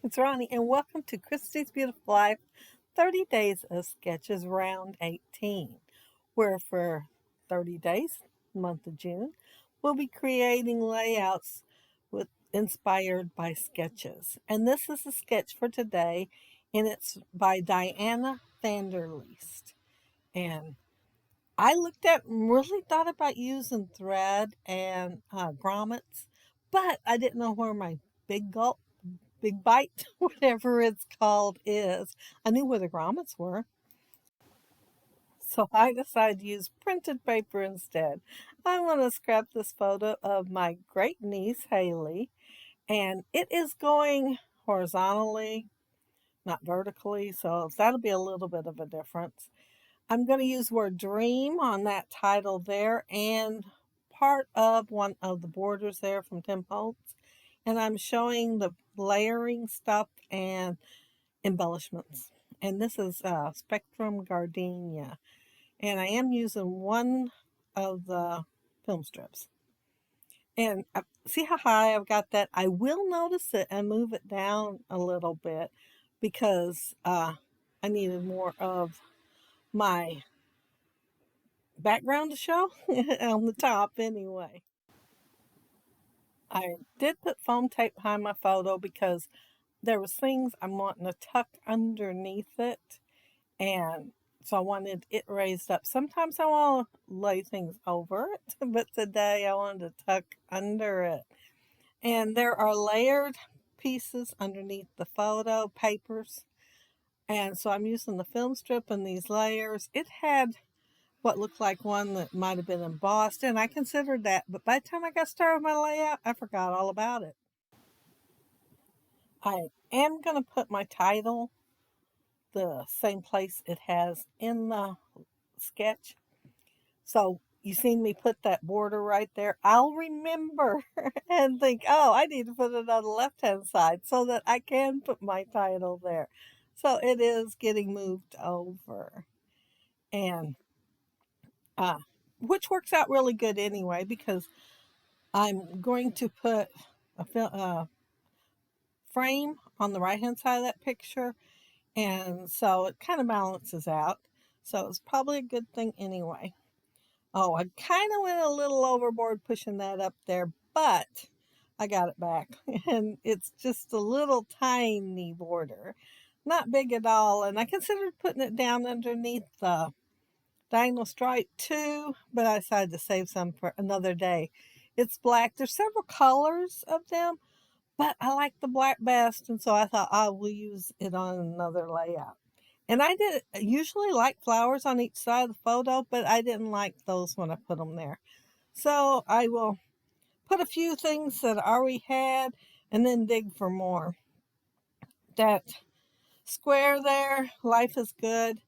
It's Ronnie, and welcome to Christy's Beautiful Life 30 Days of Sketches Round 18, where for 30 days, month of June, we'll be creating layouts inspired by sketches. And this is a sketch for today, and it's by Diana Vanderveet. And I looked at and really thought about using thread and grommets, but I didn't know where my big gulp big bite, whatever it's called, is. I knew where the grommets were. So I decided to use printed paper instead. I want to scrap this photo of my great niece, Haley, and it is going horizontally, not vertically, so that'll be a little bit of a difference. I'm going to use the word dream on that title there and part of one of the borders there from Tim Holtz. And I'm showing the layering stuff and embellishments. And this is Spectrum Gardenia. And I am using one of the film strips. And see how high I've got that? I will notice it and move it down a little bit because I needed more of my background to show on the top anyway. I did put foam tape behind my photo because there was things I'm wanting to tuck underneath it, and so I wanted it raised up. Sometimes I want to lay things over it, but today I wanted to tuck under it. And there are layered pieces underneath the photo papers, and so I'm using the film strip and these layers. It had what looked like one that might have been embossed, and I considered that, but by the time I got started with my layout, I forgot all about it. I am going to put my title the same place it has in the sketch. So you seen me put that border right there. I'll remember and think, oh, I need to put it on the left-hand side so that I can put my title there. So it is getting moved over. And which works out really good anyway, because I'm going to put a frame on the right-hand side of that picture, and so it kind of balances out. So it's probably a good thing anyway. Oh, I kind of went a little overboard pushing that up there, but I got it back. And it's just a little tiny border. Not big at all. And I considered putting it down underneath the diagonal stripe too, but I decided to save some for another day. It's black. There's several colors of them, but I like the black best, and so I thought I will use it on another layout. And I did usually like flowers on each side of the photo, but I didn't like those when I put them there. So I will put a few things that I already had and then dig for more. That square there, life is good.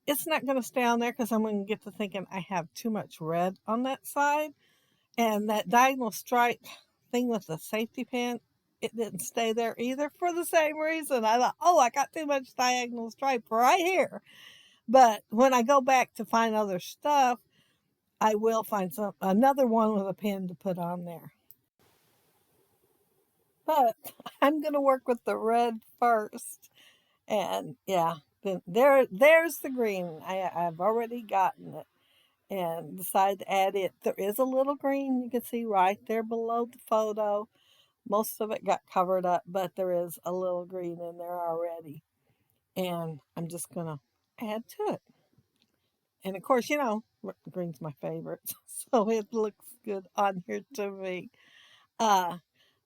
It's not going to stay on there because I'm going to get to thinking I have too much red on that side. And that diagonal stripe thing with the safety pin, it didn't stay there either for the same reason. I thought, oh, I got too much diagonal stripe right here. But when I go back to find other stuff, I will find another one with a pin to put on there. But I'm going to work with the red first. And yeah, then there's the green. I've already gotten it and decided to add it. There is a little green you can see right there below the photo. Most of it got covered up, but there is a little green in there already. And I'm just going to add to it. And of course, green's my favorite, so it looks good on here to me. Uh,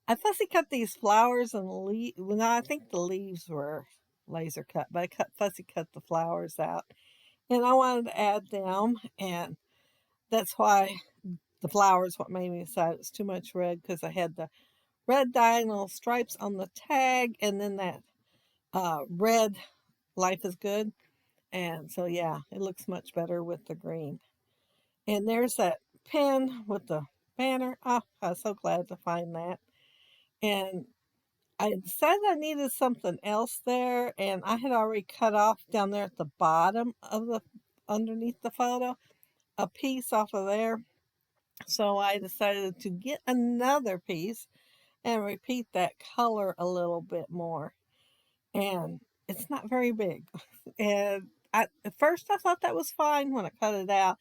I fussy cut these flowers and leaves. Well, no, I think the leaves were laser cut, but I fussy cut the flowers out. And I wanted to add them, and that's why the flowers what made me decide it's too much red, because I had the red diagonal stripes on the tag and then that red life is good. And so yeah, it looks much better with the green. And there's that pin with the banner. Oh, I was so glad to find that. And I decided I needed something else there, and I had already cut off down there at the bottom of the underneath the photo a piece off of there. So I decided to get another piece and repeat that color a little bit more. and it's not very big. And at first I thought that was fine when I cut it out.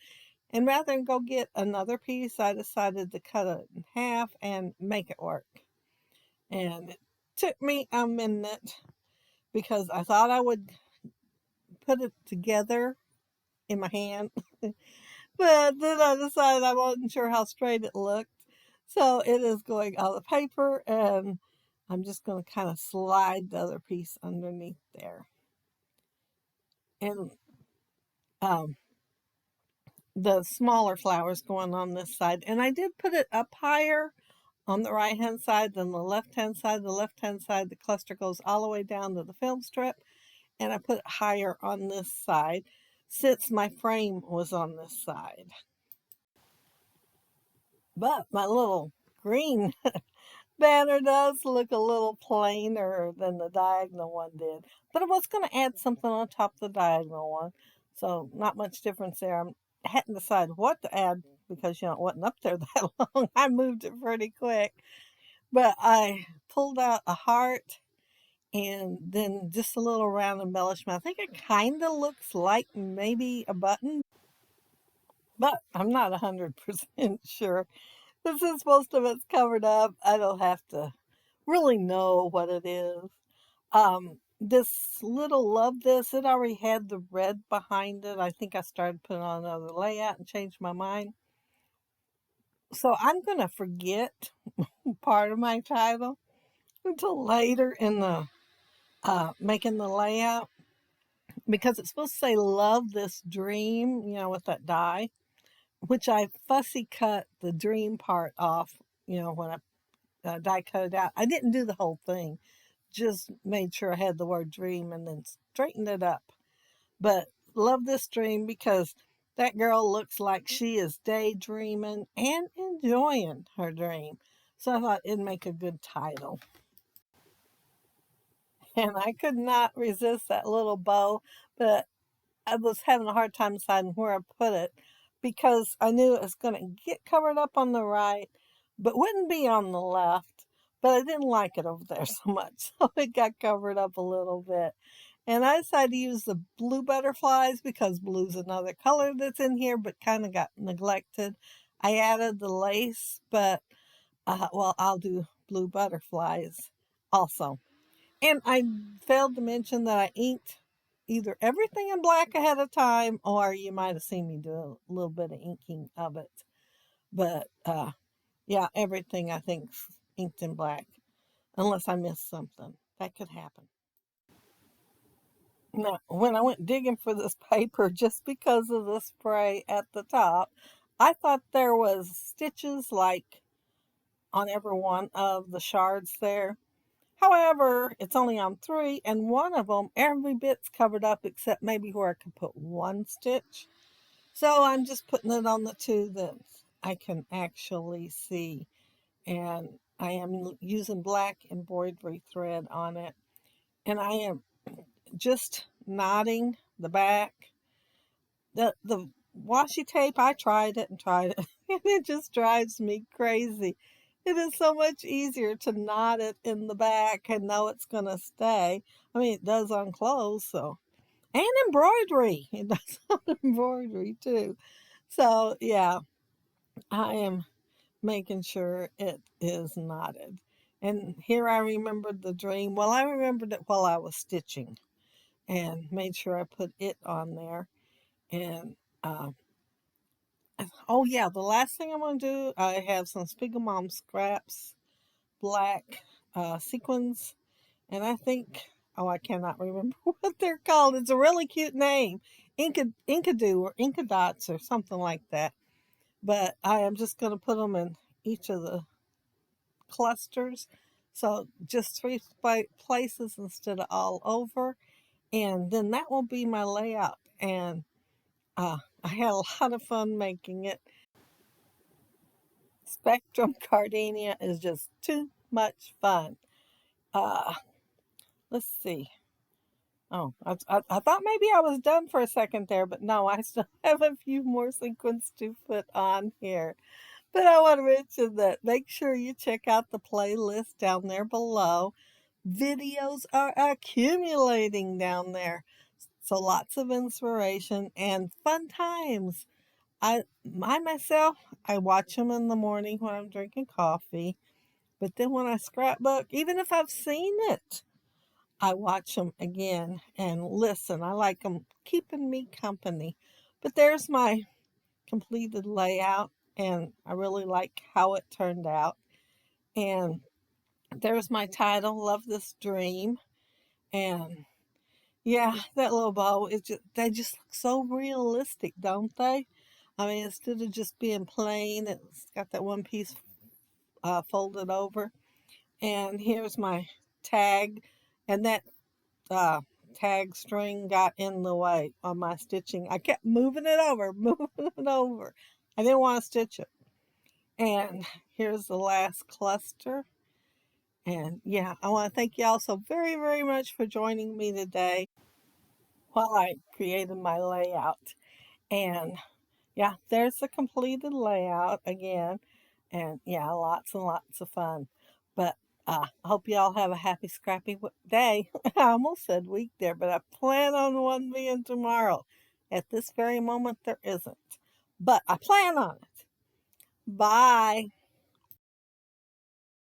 And rather than go get another piece, I decided to cut it in half and make it work. And it took me a minute because I thought I would put it together in my hand. But then I decided I wasn't sure how straight it looked. So it is going on the paper, and I'm just going to kind of slide the other piece underneath there. And um, the smaller flowers going on this side. And I did put it up higher on the right hand side than the left hand side. The left hand side, the cluster goes all the way down to the film strip. And I put it higher on this side since my frame was on this side. But my little green banner does look a little plainer than the diagonal one did. But I was going to add something on top of the diagonal one. So not much difference there. I hadn't decided what to add because, it wasn't up there that long. I moved it pretty quick. But I pulled out a heart and then just a little round embellishment. I think it kind of looks like maybe a button, but I'm not 100% sure. But since most of it's covered up, I don't have to really know what it is. This little Love This, it already had the red behind it. I think I started putting on another layout and changed my mind. So I'm going to forget part of my title until later in the making the layout because it's supposed to say Love This Dream, with that die, which I fussy cut the dream part off, when I die cut it out. I didn't do the whole thing, just made sure I had the word dream and then straightened it up. But love this dream because that girl looks like she is daydreaming and enjoying her dream. So I thought it'd make a good title. And I could not resist that little bow, but I was having a hard time deciding where I put it because I knew it was going to get covered up on the right, but wouldn't be on the left. But I didn't like it over there so much, so it got covered up a little bit. And I decided to use the blue butterflies because blue's another color that's in here, but kind of got neglected. I added the lace, but I'll do blue butterflies also. And I failed to mention that I inked either everything in black ahead of time, or you might have seen me do a little bit of inking of it. But yeah, everything I think inked in black, unless I missed something. That could happen. Now, when I went digging for this paper, just because of the spray at the top, I thought there was stitches like on every one of the shards there. However, it's only on 3, and one of them, every bit's covered up except maybe where I could put one stitch. So I'm just putting it on the 2 that I can actually see. And I am using black embroidery thread on it. And I am just knotting the back. The washi tape, I tried it and tried it, and it just drives me crazy. It is so much easier to knot it in the back and know it's going to stay. I mean, it does on clothes, so. And embroidery. It does on embroidery, too. So, yeah, I am making sure it is knotted. And here I remembered the dream. Well, I remembered it while I was stitching and made sure I put it on there. And uh, oh yeah, the last thing I'm gonna do, I have some Spiegel Mom Scraps black sequins, and I think, oh, I cannot remember what they're called. It's a really cute name, Inkadoo or Inkadots or something like that. But I am just gonna put them in each of the clusters, so just 3 places instead of all over, and then that will be my layout. And I had a lot of fun making it. Spectrum Gardenia is just too much fun. Uh, let's see. Oh, I thought maybe I was done for a second there, but no, I still have a few more sequins to put on here. But I want to mention that make sure you check out the playlist down there below. Videos are accumulating down there. So lots of inspiration and fun times. Myself, I watch them in the morning when I'm drinking coffee. But then when I scrapbook, even if I've seen it, I watch them again and listen. I like them keeping me company. But there's my completed layout, and I really like how it turned out. And there's my title, Love This Dream. And yeah, that little bow is just, they just look so realistic, don't they? I mean, instead of just being plain, it's got that one piece folded over. And here's my tag, and that uh, tag string got in the way of my stitching. I kept moving it over, moving it over. I didn't want to stitch it. And here's the last cluster. And yeah, I want to thank you all so very, very much for joining me today while I created my layout. And yeah, there's the completed layout again. And yeah, lots and lots of fun. But I hope you all have a happy, scrappy day. I almost said week there, but I plan on one being tomorrow. At this very moment, there isn't. But I plan on it. Bye.